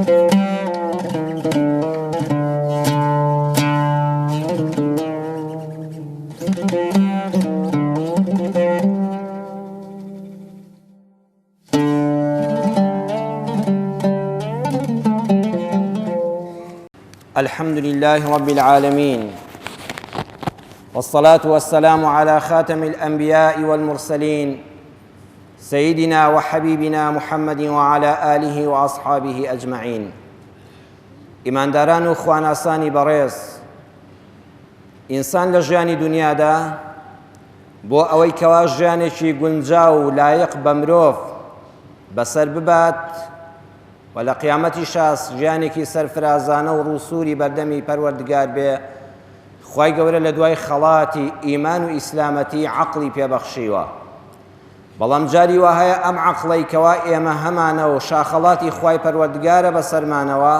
الحمد لله رب العالمين، والصلاة والسلام على خاتم الأنبياء والمرسلين سيدنا وحبيبنا محمد وعلى آله وأصحابه أجمعين. إيمان داران و خواناسانی بەڕێز، ئینسان لە ژیانی دنیادا بۆ ئەوەی کەوا ژیانێکی گونجاو و لایق بە مرۆڤ بەسەر ببات و لە قیامەتی شاس ژیانێکی سەرفرازانە و ڕووسوری بەردەمی پەروەردگار بێ، خوای گەورە لە دوای خەڵاتی ئیمان و ئیسلامەتی عەقڵی پێبەخشیوە. بەڵام جاری وا هەیە ئەم عەقڵەی کەوا ئێمە هەمانە و شاخەڵاتی خوای پەروەردگارە بەسەرمانەوە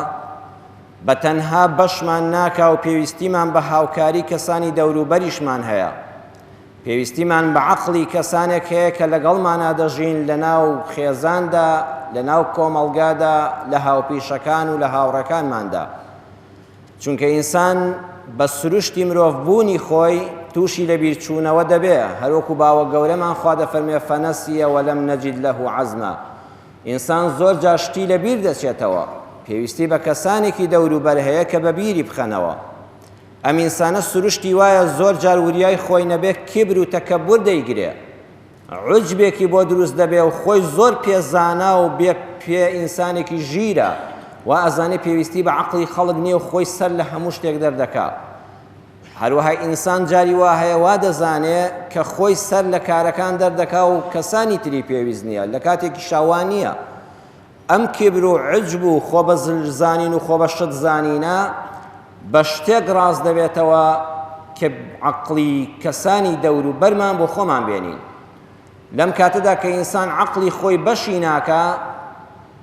بە تەنها بەشمان ناکا و پێویستیمان بە هاوکاری کەسانی دەوروبەریشمان هەیە. پێویستیمان بە عەقڵی کەسانێک هەیە کە لەگەڵمانە دەژین لە ناو خێزاندا، لە ناو کۆمەڵگادا، لە هاوپیشەکان و لە هاوڕەکانماندا. چونکە ئینسان بە سروشتی مرۆڤبوونی خۆی تووشی لە بیرچوونەوە دەبێ، هەروەکو باوە گەورەمان خوا دەفەرمێ فەنەسیە وەلەم نەجید لەهو عەزما. ئینسان زۆر جار شتی لە بیر دەچێتەوە، پێویستی بە کەسانێکی دەوروبەر هەیە کە بە بیری بخەنەوە. ئەم ئینسانە سروشتی وایە زۆر جار وریای خۆی نەبێ کیبر و تەکەبور دەیگرێ، عوجبێکی بۆ دروست دەبێ و خۆی زۆر پێزانا و پێ ئینسانێکی ژیرە و ئەزانێ پێویستی بە عەقڵی خەڵک نییە و خۆی سەر لە هەموو شتێک دەردەکا. هەروەها ئینسان جاری وا هەیە وا دەزانێ کە خۆی سەر لە کارەکان دەردەکا و کەسانی تری پێویست نییە، لە کاتێکی شاوانیە. ئەم کیبر و عوجب و خۆ بە زانین و خۆ بە شت زانینە بە شتێک ڕاست دەبێتەوە کە عەقڵی کەسانی دەوروبەرمان بۆ خۆمان بێنین. لەم کاتەدا کە ئینسان عەقڵی خۆی بەشی ناکا،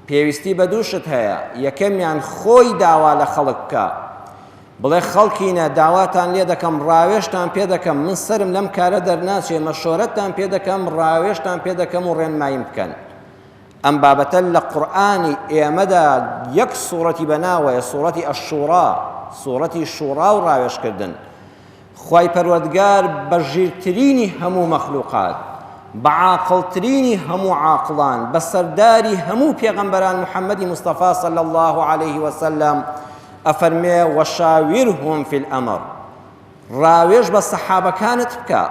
پێویستی بە دوو شت هەیە. یەکەمیان خۆی داوا لە خەڵک بکە، بڵێ خەڵکینە داواتان لێ دەکەم، ڕاوێشتان پێ دەکەم، من سرم لەم کارە دەرناچێ، مەشۆرەتتان پێ دەکەم، ڕاوێشتان پێ دەکەم و ڕێنماییم بکەن. ئەم بابەتە لە قورئانی ئێمەدا یەک سوورەتی بەناوەیە، سوورەتی ئەششوڕا، سوورەتی شوڕا و ڕاوێشکردن. خوای پەروەردگار بە ژیرترینی هەموو مەخلووقات، بە عاقڵترینی هەموو عاقڵان، بە سەرداری هەموو پێغەمبەران محەممەدی مستەفا صلی الله عليه وسلم ئەفەرمێ وەشاویرهم فی الئەمر، ڕاوێژ بە سەحابەکانت بکە.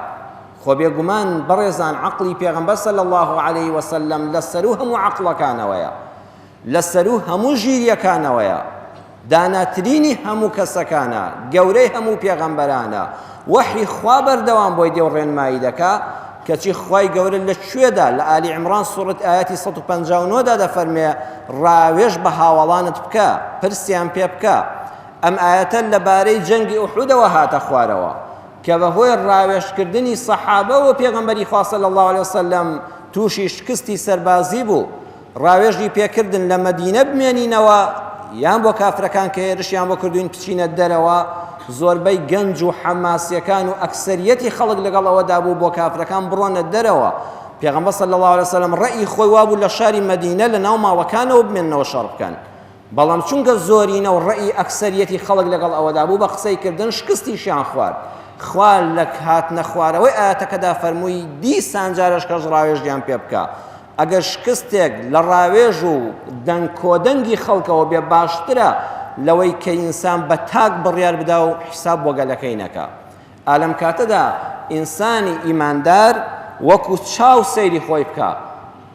خۆ بێگومان بەڕێزان عەقڵی پێغەمبەر صلی الله عليه وسلم لەسەر و هەموو عەقڵەکانەوەیە، لەسەر و هەموو ژیریەکانەوەیە، داناترینی هەموو کەسەکانە، گەورەی هەموو پێغەمبەرانە، وەحی خوا بەردەوام بۆی دێ و ڕێنمایی دەکا. کەچی خوای گەورە لە کوێدا لە ئالی عیمران سوورەت ئاەتی 159 دا دەفەرمێ ڕاوێژ بە هاوڵانت بکە، پرسیان پێ بکە. ئەم ئاەتە لەبارەی جەنگی ئوحودەوە هاتە خوارەوە کە بەهۆی ڕاوێژکردنی سەحابە و پێغەمبەری خوا صلی الله عليه وسلم تووشی شکستی سەربازی بوو. ڕاوێژی پێکردن لە مەدینە بمێنینەوە، یان بۆ کافرەکان کە هێرشیان بۆ کردوین بچینە دەرەوە. زۆربەی گەنج و حەماسیەکان و ئەکسەریەتی خەڵک لەگەڵەوەدا بوو بۆ کافرەکان بڕۆنە دەرەوە. پێغەمبەر صلی الله عليه وسلم ڕەئی خۆی وابوو لە شاری مەدینە لە ناو ماڵەکانەوە بمێننەوە شەڕ بکەن، بەڵام چونکە زۆرینە و ڕەئی ئەکسەریەتی خەڵک لەگەڵ ئەوەدا بوو بە قسەی کردن شکستیشیان خوارد. خوار لە هاتنە خوارەوەی ئاەتەکەدا فەرمووی دیسان جارش کەس ڕاوێژیان پێ بکە. ئەگەر شکستێک لە ڕاوێژ و دەنگ کۆدەنگی خەڵکەوە بێ باشترە لەوەی کە ئینسان بە تاک بڕیار بدا و حساب بۆ گەلەکەی نەکا. ئالەم کاتەدا ئینسانی ئیماندار وەکو چاو سەیری خۆی بکە،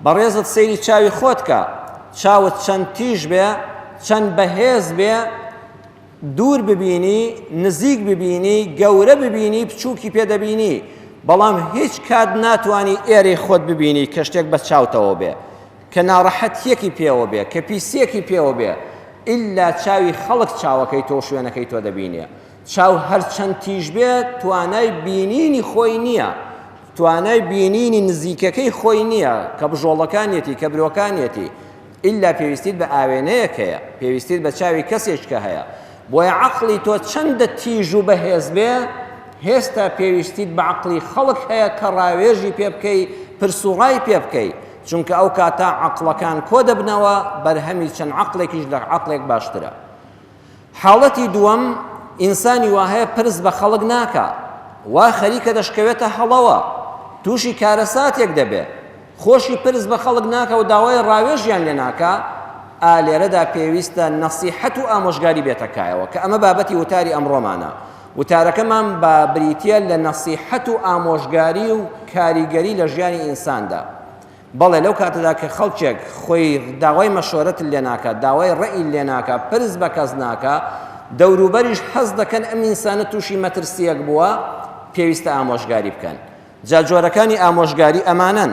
بەڕێزت سەیری چاوی خۆت کە، چاوت چەند تیژ بێ، چەند بەهێز بێ، دوور ببینی، نزیک ببینی، گەورە ببینی، بچووکی پێدەبینی، بەڵام هیچ کات ناتوانی ئێرەی خۆت ببینی کە شتێک بە چاوتەوە بێ، کە ناڕەحەتیەکی پێوە بێ، کە پیسیەکی پێوە بێ، ئللا چاوی خەڵک چاوەکەی تۆ شوێنەکەی تۆ دەبینێ. چاو هەرچەند تیژ بێت توانای بینینی خۆی نییە، توانای بینینی نزیکەکەی خۆی نییە، کە بژۆڵەکانیەتی کە برۆکانیەتی، ئللا پێویستیت بە ئاوێنەیەک هەیە، پێویستیت بە چاوی کەسێکە هەیە. بۆیە عەقڵی تۆ چەندە تیژ و بەهێز بێ، هێستا پێویستیت بە عەقڵی خەڵک هەیە کە ڕاوێژی پێ بکەی، پرسوڕای پێ بکەی، چونکە ئەو کاتە عەقڵەکان کۆ دەبنەوە بەرهەمی چەند عەقڵێکیش لە عەقڵێک باشترە. حاڵەتی دووەم ئینسانی وا هەیە پرس بە خەڵک ناکە، وا خەریکە دەشکەوێتە هەڵەوە، تووشی کارەساتێک دەبێت، خۆشی پرس بە خەڵک ناکە و داوای ڕاوێژیان لێ ناکە. لێرەدا پێویستە نەسیحەت و ئامۆژگاری بێتەکایەوە کە ئەمە بابەتی وتاری ئەمڕۆمانە. وتارەکەمان بە بریتە لە نەسیحەت و ئامۆژگاری و کاریگەری لە ژیانی ئینساندا. بەڵێ لەو کاتەدا کە خەڵکێک خۆی داوای مەشۆرەت لێ ناکە، داوای ڕەئی لێ ناکە، پرس بە کەس ناکە، دەوروبەریش حەز دەکەن ئەم ئینسانە تووشی مەترسیەک بووە، پێویستە ئامۆژگاری بکەن. جا جۆرەکانی ئامۆژگاری ئەمانەن: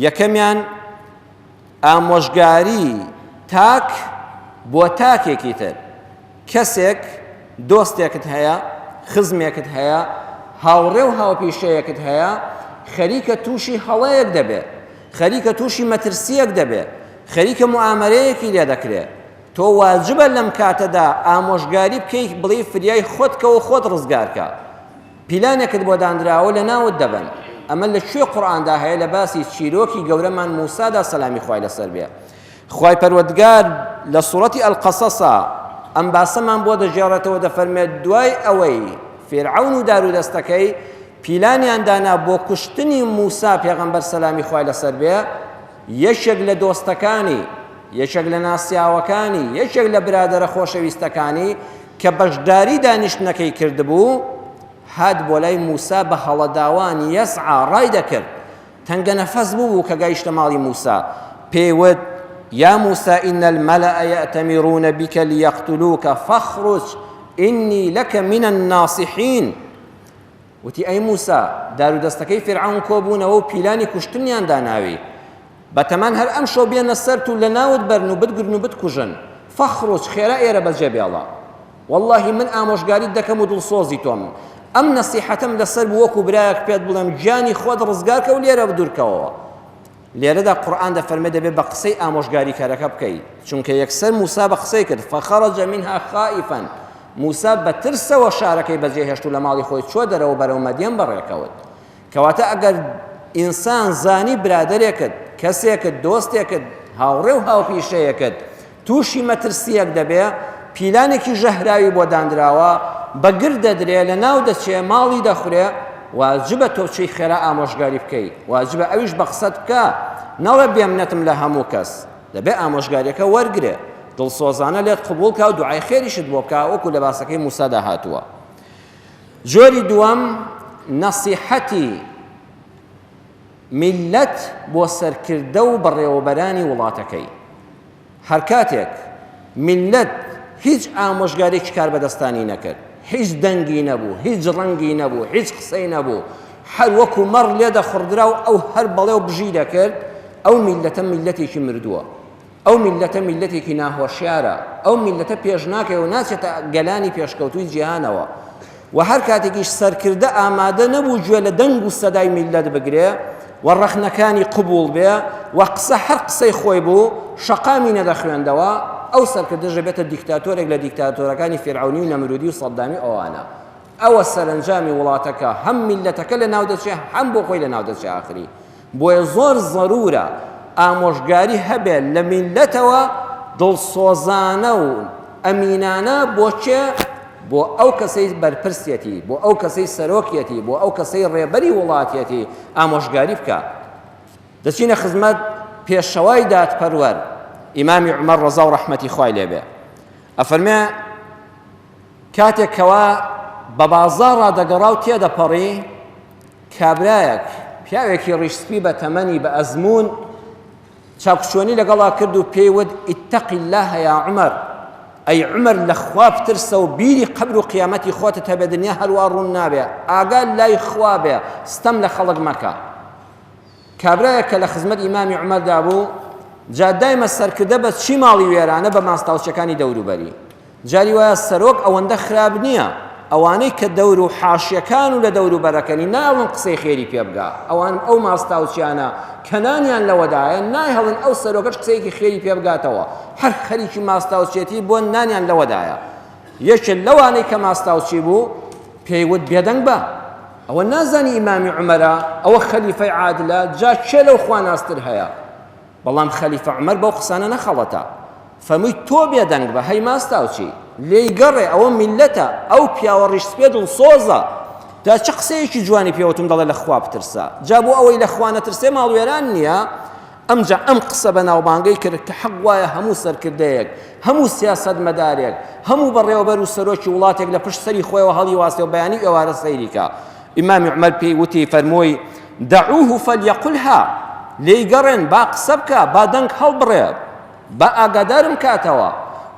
یەکەمیان ئامۆژگاری تاک بۆ تاکێکی تر. کەسێک دۆستێکت هەیە، خزمێکت هەیە، هاوڕێ و هاوپیشەیەکت هەیە، خەریکە تووشی هەڵەیەک دەبێت، خەریکە تووشی مەترسیەک دەبێت، خەریکە موعامەلەیەکی لێ دەکرێت. تۆ واجبە لەم کاتەدا ئامۆژگاری بکەیت، بڵێ فریای خۆتکەوە خۆت ڕزگارکە. پیلانێکت بۆ دانراوە لە ناوت دەبن. ئەمە لە کوێ قورئاندا هەیە؟ لە باسی چیرۆکی گەورەمان موسادا سەلامی خوای لەسەر بێ. خوای پەروەردگار لە سوورەتی ئەلقەسەسا ئەم باسەمان بۆ دەژێڕێتەوە، دەفەرمێت دوای ئەوەی فێرعەون و دارودەستەکەی پیلانیان دانا بۆ کوشتنی موسا پێغەمبەر سەلامی خوای لەسەر بێ، یەکێک لە دۆستەکانی، یەکێک لە ناسیاوەکانی، یەکێک لە برادەرە خۆشەویستەکانی کە بەشداری دانیشتنەکەی کردبوو، هات بۆ لای موسا بە هەڵەداوان یەسعا ڕای دەکرد. تەنگە نەفەس بوو کە گەیشتە ماڵی موسا، پێیوت: يا موسى إن الملأ يأتمرون بك ليقتلوك فاخرج إني لك من الناصحين. وتي أي موسى دارودەستەکەی فێرعەون کۆبوونەوە و پیلانی کوشتنیان داناوی، بەتەمان هەر ئەم شەو بێنە سەرت و لە ناوت بەرن و بتگرن و بتکوژن. فەخڕۆج خێرا ئێرە بەجێ بێڵە، واللهی من ئامۆژگاریت دەکەم و دڵسۆزی تۆم. ئەم نەسیحەتم لەسەر وەکو برایەک پێت بڵێم، گیانی خۆت ڕزگارکە و لێرە بدوورکەوەوە. لێرەدا قورئان دەفەرمێ دەبێت بە قسەی ئامۆژگاریکارەکە بکەیت، چونکە یەکسەر موسا بە قسەی کرد: فەخەرەجە منها خائفا. موسا بە ترسەوە شارەکەی بەجێهێشت و لە ماڵی خۆی چۆ دەرەوە بەرەو مەدیەن بەڕێکەوت. کەواتە ئەگەر ئینسان زانی برادەرێکت، کەسێکت، دۆستێکت، هاوڕێ و هاوپیشەیەکت تووشی مەترسیەک دەبێ، پیلانێکی ژەهراوی بۆ دانراوە، بەگر دەدرێ، لە ناو دەچێ، ماڵی دەخورێ، واجبە تۆ چی خێرا ئامۆژگاری بکەیت، واجبە ئەویش بە قسەت بکە، نەڵێ بێمنەتم لە هەموو کەس. دەبێ ئامۆژگاریەکە وەرگرێ، دڵسۆزانە لێت قبوڵ کە و دوعای خێریشت بۆ بکە، وەکو لە باسەکەی موسادا هاتووە. جۆری دووەم نەسیحەتی میلەت بۆ سەرکردە و بەڕێوەبەرانی وڵاتەکەی. هەر کاتێک میلەت هیچ ئامۆژگارێکی کار بەدەستانی نەکرد، هیچ دەنگی نەبوو، هیچ ڕەنگی نەبوو، هیچ قسەی نەبوو، هەر وەکو مەڕ لێ دەخوڕدرا و ئەو هەر بەڵێ و بژی دەکرد، ئەو میلەتە میلەتێکی مردووە، ئەو میلەتە میلەتێکی ناهۆشیارە، ئەو میلەتە پێش ناکەوە و ناچێتە گەلانی پێشکەوتووی جیهانەوە. و هەر کاتێکیش سەرکردە ئامادە نەبوو گوێ لە دەنگ و سەدای میلەت بگرێ و ڕەخنەکانی قبوڵ بێ و قسە هەر قسەی خۆی بوو، شەقامی نەدەخوێندەوە، ئەو سەرکردەژە بێتە دیکتاتۆرێک لە دیکتاتۆرەکانی فێرعەونی و نەمرودی و سەدامی ئەوانە. ئەوە سەرنجامی وڵاتەکە، هەم میلەتەکە لە ناو دەچێ، هەم بۆ خۆی لە ناو دەچێ ئاخری. بۆیە زۆر ضرورە ئامۆژگاری هەبێت لە میلەتەوە، دڵسۆزانە و ئەمینانە بۆ چێ؟ بۆ ئەو کەسەی بەرپرسێتی، بۆ ئەو کەسەی سەرۆکیەتی، بۆ ئەو کەسەی ڕێبەری وڵاتیەتی ئامۆژگاری بکە. دەچینە خزمەت پێشەوای دادپەروەر ئیمامی عومەر ڕەزا و ڕەحمەتی خوای لێبێ. ئەفەرمێ کاتێکەوە بە بازاڕ ڕادەگەڕا و تێدەپەڕی، کابرایەک پیاوێکی ڕیشسپی بە تەمەنی بە ئەزمون چاکوچۆنی لەگەڵا کرد و پێیوت: ئیتەقی اللهە یا عومەر، ئەی عومەر لە خوا بترسە و بیری قەبر و قیامەتی خۆتت هەبێ، دنیا هەروە ڕوون نابێ، ئاگا لای خوا بێ، ستەم لە خەڵک مەکە. کابرایەک کە لە خزمەت ئیمامی عومەردا بوو، جا دایمە سەرکردە بە چی ماڵی وێرانە بە ماستاوچەکانی دەوروبەری. جاری وایە سەرۆک ئەوەندە خراپ نییە، ئەوانەی کە دەور و حاشیەکان و لە دەوروبەرەکەنی ناڵن قسەی خێری پێ بگا، ئەوان ئەو ماستاوچیانە کەنانیان لەوەدایە نایهەڵن ئەو سەرۆکەش قسەیەکی خێری پێ بگاتەوە، هەر خەریکی ماستاوچێتی بۆ نانیان لەوەدایە. یەکێک لەوانەی کە ماستاوچی بوو پێیوت: بێدەنگ بە، ئەوە نازانی ئیمامی عومەرە، ئەوە خەلیفەی عادلە، جا چێ لەو خوا ناستر هەیە؟ بەڵام خەلیفە عومەر بەو قسانە نەخەڵەتە فەرمووی تۆ بێدەنگ بە هەی ماستاوچی لێی گەڕێ ئەوە میلەتە ئەو پیاوە ڕیشسپێ دڵسۆزە تا چه قسەیەکی جوانی پێوتم دەڵێ لە خوا بترسە جا بۆ ئەوەی لە خوا نەترسێ ماڵوێران نییە ئەمجا ئەم قسە بە ناوبانگەی کرد کە حەق وایە هەموو سەرکردەیەک هەموو سیاسەتمەدارێک هەموو بەڕێوەبەر و سەرۆکی وڵاتێک لە پشت سەری خۆیەوە هەڵی واسێ و بەیانی ئێوارە سەیریکە ئیمامی عومەر پێی وتی فەرمووی دەعوه فەلیەقولها لێی گەڕێن با قسە بکە با دەنگ هەڵبڕێ با ئاگادارم کاتەوە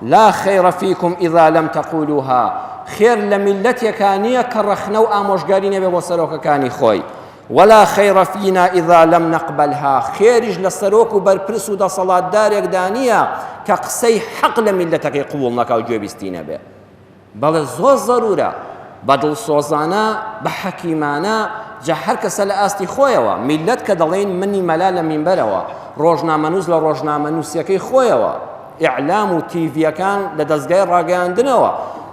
لا خير فيكم إذا لم تقولوها خير لملتك نییە کە ڕەخنە و ئامۆژگاری نەبێ بۆ سەرۆکەکانی خۆی ولا خير فينا إذا لم نقبلها خێریش لە سەرۆک و بەرپرس و دەسەڵاتدارێکدا نییە کە قسەی حەق لە میلەتەکەی قبوڵ نەکا و گوێبیستی نەبێ بەڵێ زۆر زەرورە بە دڵسۆزانە بە حەکیمانە جا هەر کەسە لە ئاستی خۆیەوە میلەت کە دەڵێن منی مەلا لە مینبەرەوە ڕۆژنامەنووس لە ڕۆژنامەنووسیەکەی خۆیەوە ئیعلام و تیڤیەکان لە دەستگای ڕاگەیاندنەوە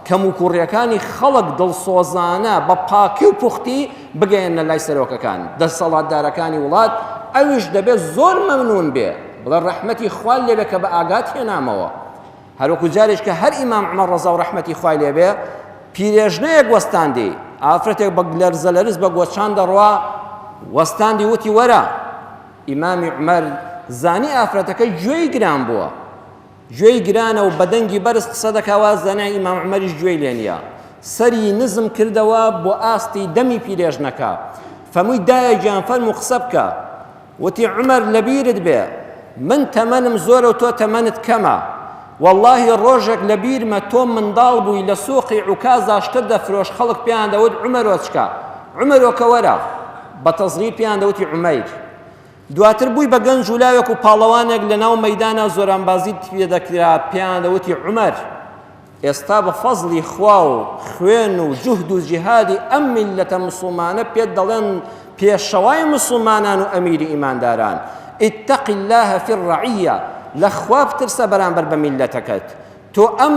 کەم و کوڕیەکانی خەڵک دڵسۆزانە بە پاکی و پوختی بگەێنە لای سەرۆکەکان دەسەڵاتدارەکانی وڵات ئەویش دەبێت زۆر مەمنون بێ بڵێ ڕەحمەتی خوای لێبێ کە بە ئاگات هێنامەوە هەروەکو جارێک کە هەر ئیمام عومەر ڕەزا و ڕەحمەتی خوای لێبێ پیرێژنەیەک وەستاندی ئافرەتێک بە لەرزە لەرز بە گۆچان دەڕوا وەستاندی وتی وەرە ئیمامی عومەر زانی ئافرەتەکەی گوێی گران بووە گوێی گرانە و بەدەنگی بەرز قسە دەکاوە زانای ئیمام عومەریش گوێی لێ نییە سەری نزم کردەوە بۆ ئاستی دەمی پیرێژنەکە فەرمووی دایە گیان فەرموو قسە بکە وتی عومەر لەبیرت بێ من تەمەنم زۆرە و تۆ تەمەنت کەمە واللهی ڕۆژێک لە بیرمە تۆ منداڵ بووی لە سووقی عوکازا شتر دەفرۆش خەڵک پێیان دەوت عومەرۆ چکە عومەرۆکە وەرە بە تەزغیر پێیان دەوتی عومەیر دواتر بووی بە گەنج و لاوێک و پاڵەوانێک لە ناو مەیدانە زۆرانبازی پێ دەکرا پێیان دەوتی عومەر ئێستا بە فەزلی خوا و خوێن و جوهد و جیهادی ئەم میلەتە موسڵمانە پێت دەڵێن پێشەوای موسڵمانان و ئەمیری ئیمانداران اتق الله في الرعية لخوا بترسە بەرامبەر بە میلەتەکەت تۆ ئەم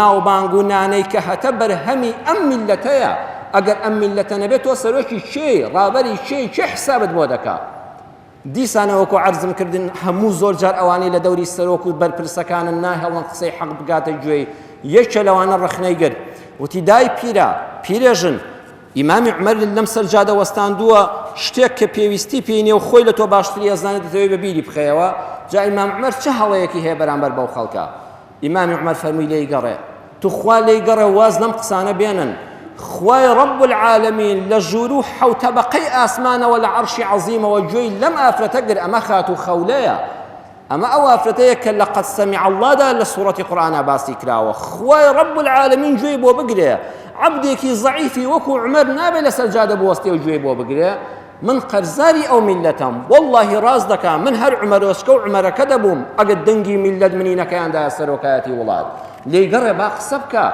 ناوبانگ و نانەی کە هەتە بەرهەمی ئەم میلەتەیە ئەگەر ئەم میلەتە نەبێت تۆ سەرۆکی چێ ڕابەری چێ حسابت بۆ دەکا دیسانەوەکو عەرزم کردن هەموو زۆر جار ئەوانەی لە دەوری سەرۆک و بەرپرسەکانن ناهێڵن قسەی حەق بگاتە گوێی یەکێ لەوانە ڕەخنەی گرت وتی دای پیرێژن ئیمامی عومەر لەم سەرجادە وەستاندووە شتێک کە پێویستی پێی نییە و خۆی لە تۆ باشتری ئەزانێت دەتەوێت بەبیری بخەیەوە جا ئیمام عومەر چه هەڵەیەکی هەیە بەرامبەر بەو خەڵکە ئیمامی عومەر فەرمووی لێی گەڕێ توخوا لێی گەڕێ واز لەم قسانە بێنن خوای رب العالمین لە ژوور و حەوتەبەقەی ئاسمانەوە لە عەرشی عەزیمەوە گوێی لەم ئافرەتە گر ئەمە خات و خەولەیە ئەمە ئەو ئافرەتەیە کە لە قەد سەمیع اللهدا لە سوورەتی قورئانە باسی کراوە خوای رب العالمین گوێی بۆ بگرێ عەبدێکی زەعیفی وەکو عومەر نابێت لە سەرجادە بوەستێ و گوێی بۆ بگرێ من قەرزاری ئەو میلەتەم واللهی ڕاست دەکەم من هەر عومەرۆچکە و عومەرەکە دەبووم ئەگەر دەنگی میلەت منی نەکەیاندایە سەرۆکایەتی وڵات لێی گەڕێ با قسە بکە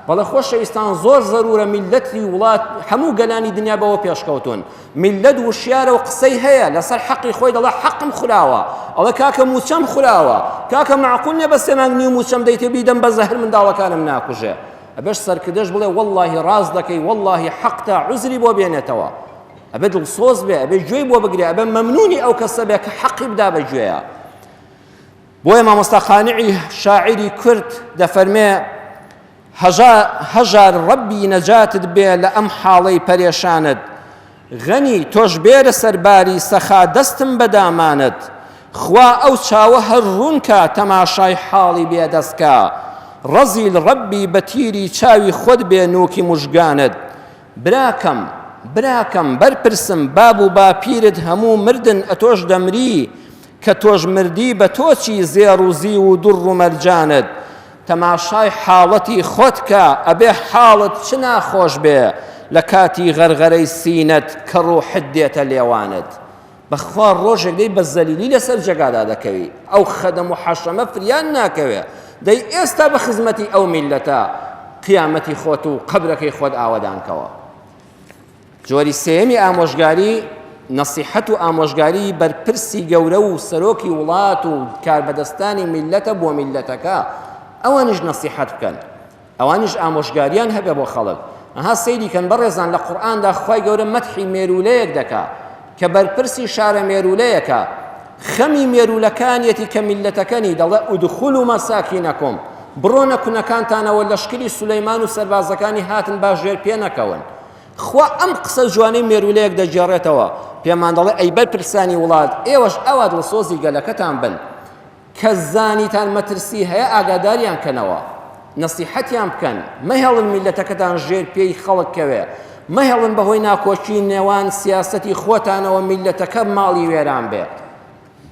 بەڵێ خۆشەویستان زۆر زەرورە میلەتی وڵات هەموو گەلانی دنیا بەوە پێشکەوتون میلەت وشیارە و قسەی هەیە لەسەر حەقی خۆی دەڵێ حەقم خوراوە ئەڵێ کاکە موچەم خوراوە کاکە معقول نییە بە سێمانگنی و موچەم دەیتێ بیدەم بە زەهر منداڵەکانم ناکوژێ ئەبێش سەرکردەش بڵێ واللهی ڕاست دەکەی واللهی حەقتا عوزری بۆ بێنێتەوە ئەبێ دڵسۆز بێ ئەبێ گوێی بۆ بگرێ ئەبێ مەمنونی ئەو کەسە بێ کە حەقی بدا بە گوێیە بۆیە مامۆستا خانعی شاعری کورد دەفەرمێ هەژار ڕەبی نەجاتت بێ لە ئەم حاڵەی پەرێشانت غەنی تۆش بێرە سەرباری سەخا دەستم بەدامانت خوا ئەو چاوە هەر ڕوونکە تەماشای حاڵی بێدەستکە ڕەزیل ڕەبی بە تیری چاوی خۆت بێ نوکی موژگانت براکەم بەرپرسم باب و باپیرت هەموو مردن ئەتۆش دەمری کە تۆش مردی بە تۆچی زێڕ و زی و دوڕ و مەرجانت تەماشای حاڵەتی خۆت کە ئەبێ حاڵت چ ناخۆش بێ لە کاتی غەرغەرەی سینەت کە ڕوحت دێتە لێوانت بەخوا ڕۆژێک دەی بە زەلیلی لەسەر جێگادا دەکەوی ئەو خەدەم و حەشەمە فریان ناکەوێ دەی ئێستا بە خزمەتی ئەو میلەتە قیامەتی خۆت و قەبرەکەی خۆت ئاوەدانکەوە جۆری سێیەمی ئامۆژگاری نەسیحەت و ئامۆژگاری بەرپرسی گەورە و سەرۆکی وڵات و کاربەدەستانی میلەتە بۆ میلەتەکە ئەوانش نەسیحەت بکەن ئەوانش ئامۆژگاریان هەبێ بۆ خەڵک ئەها سەیری کەن بەڕێزان لە قورئاندا خوای گەورە مەدحی مێرولەیەک دەکا کە بەرپرسی شارە مێرولەیەکە خەمی مێرولەکانیەتی کە میلەتەکەنی دەڵێ ئودخولوا مەساکینەکم بڕۆنە کونەکانتانەوە لەشکری سولەیمان و سەربازەکانی هاتن باژێر پێ نەکەون. خوا ئەم قسە جوانەی مێرولەیەک دەجێڕێتەوە پێمان دەڵێ ئەی بەرپرسانی وڵات ئێوەش ئەوە دڵسۆزی گەلەکەتان بن کە زانیتان مەترسی هەیە ئاگاداریان کەنەوە نەسیحەتیان بکەن مەهێڵن میلەتەکەتان ژێر پێی خەڵک کەوێ مەهێڵن بەهۆی ناکۆچی نێوان سیاسەتی خۆتانەوە میلەتەکە ماڵی وێران بێ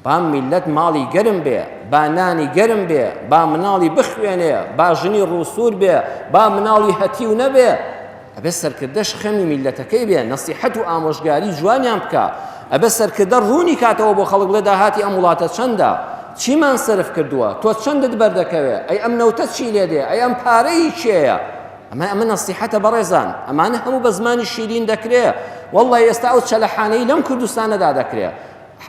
با میلەت ماڵی گەرم بێ با نانی گەرم بێ با مناڵی بخوێنێ با ژنی ڕووسور بێ با مناڵی هەتیو نەبێ ئەبێ سەرکردەش خەمی میلەتەکەی بێ نەسیحەت و ئامۆژگاری جوانیان بکە ئەبێ سەرکردە ڕوونی کاتەوە بۆ خەڵک بڵێ داهاتی ئەم وڵاتە چەندە چیمان سرف کردووە تۆ چەندت بەردەکەوێ ئەی ئەم نەوتە چی لێ دێ ئەی ئەم پارەی چێیە ئەمە نەسیحەتە بەڕێزان ئەمانە هەموو بە زمانی شیرین دەکرێ وەڵڵی ئێستا ئەو چەلەحانەی لەم کوردستانەدا دەکرێ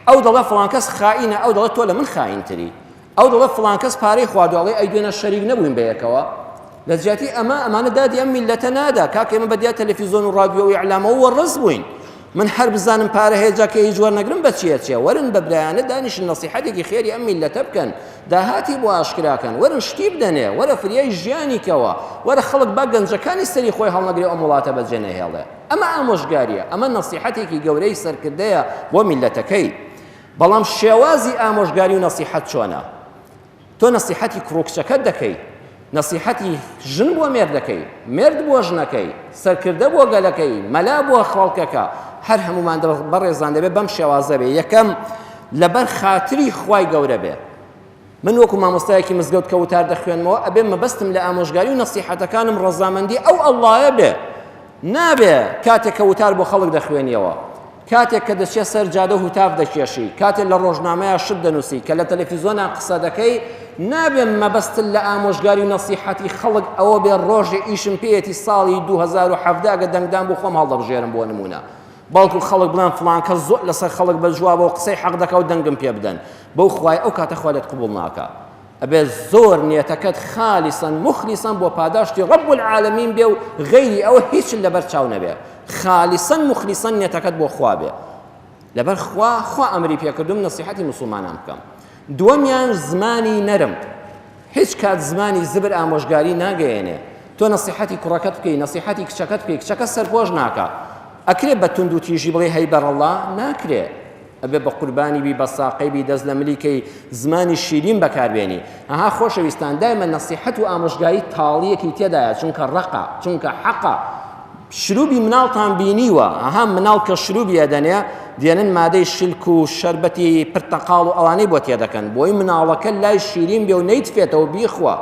ئەو دەڵێ فڵان کەس خائینە ئەو دەڵێت تۆ لە من خائینتری ئەو دەڵێ فڵان کەس پارەی خواردوڵێ ئەی دوێنە شەریک نەبووین بەیەکەوە لە جیاتی ئەمانە دادی ئەم میلەتە نادا کاکە ئێمە بەدیا تەلەڤیزۆن و ڕادیۆ و ئیعلامەوە وەڕز بووین من هەر بزانم پارە هەیە جاکە هیچ وەرنەگرم بە چیە وەرن بە برایانە دانیشن نەسیحەتێکی خێری ئەم میلەتە بکەن داهاتی بۆ ئاشکراکەن وەرن شتی بدەنێ وەرە فریای ژیانیکەوە وەرە خەڵک با گەنجەکانی سەری خۆی هەڵنەگرێ ئەم وڵاتە بەجێ نەهێڵێ ئەمە ئامۆژگاریە ئەمە نەسیحەتێکی گەورەی سەرکردەیە بۆ میلەتەکەی بەڵام شێوازی ئامۆژگاری و نەسیحەت چۆنە تۆ نەسیحەتی کوڕکچەکەت دەکەی نەسیحەتی ژن بۆ مێردەکەی مرد بۆ ژنەکەی سەرکردە بۆ گەلەکەی مەلا بۆ خەڵکەکە هەر هەمومان بەڕێزان دەبێت بەم شێوازە بێ یەکەم لەبەر خاتری خوای گەورە بێ من وەکو مامۆستایەکی مزگەوت کە وتار دەخوێنمەوە ئەبێ مەبەستم لە ئامۆژگاری و نەسیحەتەکانم ڕەزامەندی ئەو ئەڵڵایە بێ نابێ کاتێک کە وتار بۆ خەڵک دەخوێنیەوە کاتێک کە دەچێت سەر جادە و هوتاف دەکێشی کاتێک لە ڕۆژنامەیە شت دەنووسی کە لە تەلەڤیزۆنە قسە دەکەی نابێ مەبەستن لە ئامۆژگاری و نەسیحەتی خەڵک ئەوە بێ ڕۆژێ ئیشم پێیەتی ساڵی 2017 ئەگە دەنگدان بۆ خۆم هەڵدەبژێرم بۆ نمونە باڵکو خەڵک بڵان فڵان کەس زۆر لەسەر خەڵک بەجواب و قسەی حەق دەکا و دەنگم پێ بدەن بەو خوای ئەو کاتە خوا لێت قبوڵ ناکە ئەبێ زۆر نیەتەکەت خالیسەن مخلیسەن بۆ پاداشتی ڕەب العالەمین بێ و غەیری ئەوە هیچ لەبەر چاو نەبێ خالیسەن مخلیسەن نیەتەکەت بۆ خوا بێ لەبەر خوا ئەمری پێکردوم نەسیحەتی موسڵمانان بکەم دووەمیان زمانی نەرم هیچ کات زمانی زبر ئامۆژگاری ناگەیەنێ تۆ نەسیحەتی کوڕەکەت بکەی نەسیحەتی کچەکەت بکەی کچەکە سەرپۆش ناکە ئەکرێ بە تونند و تیژی بڵێ هەی بەڕەڵڵا ناکرێ ئەبێ بە قوربانی بی بە ساقەی بی دەست لە ملیکەی زمانی شیرین بەکاربێنی ئەها خۆشەویستان دایمە نەسیحەت و ئامۆژگاری تاڵیەکی تێدایە چونکە ڕقە چونکە حەقە شروبی مناڵتان بینیوە ئەها مناڵ کە شروبی ئەدەنێ دێنن مادەی شلک و شەربەتی پرتەقاڵ و ئەوانەی بۆ تێدەکەن بۆی مناڵەکە لای شیرین بێ و نەیتفێتەوە بیخوا